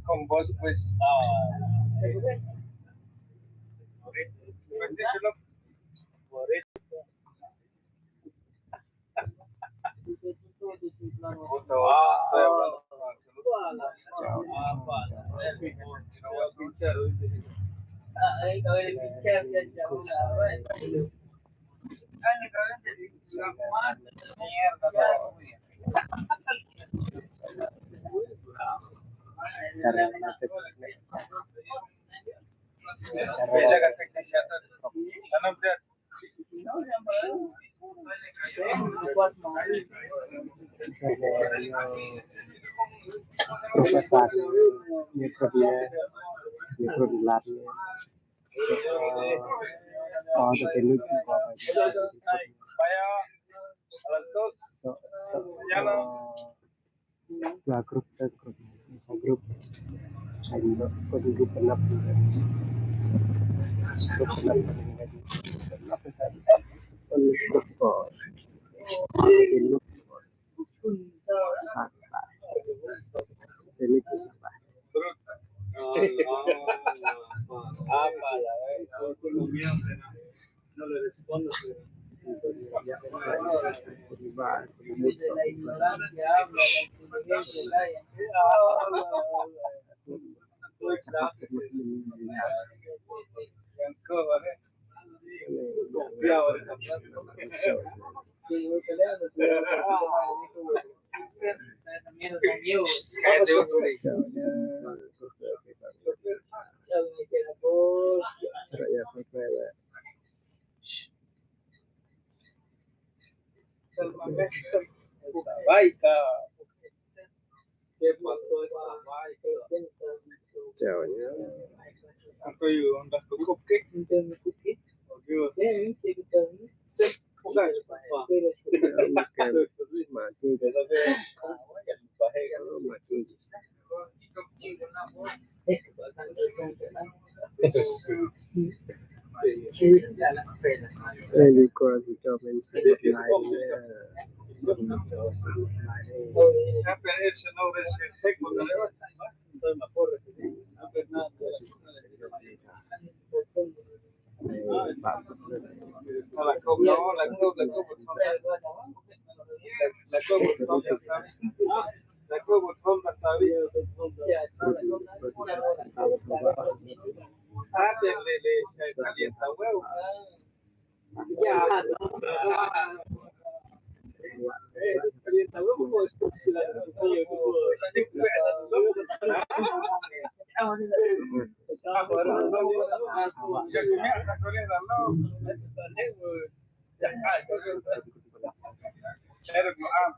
Con vos, pues, pues sí, yo lo puto, estoy hablando con Profesor microbiolari ada teknik Vaya a las 2 mañana. dua grup grup grup penap No le respondo.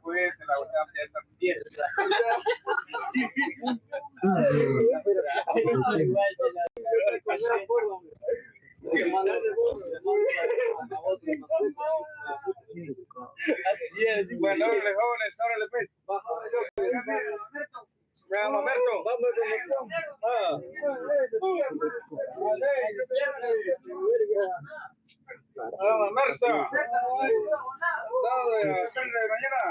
Pues, en la última fiesta también. Bueno, órale, jóvenes, órale, pues. Me llamo Merto. Merto. De mañana.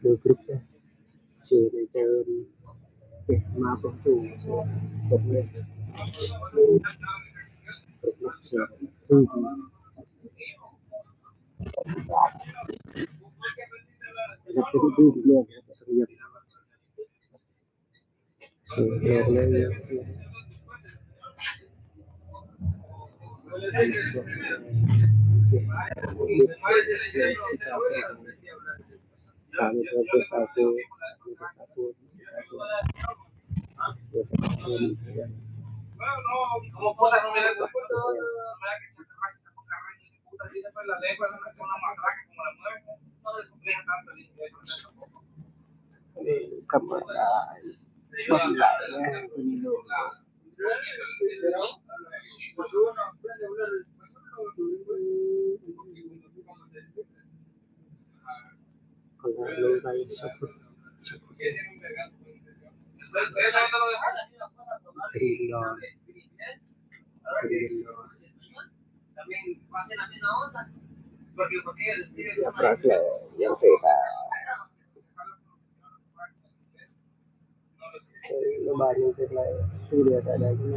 Đưa group đó share để cho việc mà công chủ một lên một mặt share thư là cái thư luôn nhập share lên kami satu Como puta, no me da cuenta. La lengua es una matraca como la mueve, no le complica tanto el proceso. kamar lại còn là lâu nay sắp Trillion ya prakle yang kita lebaran setelah itu dia tak ada lagi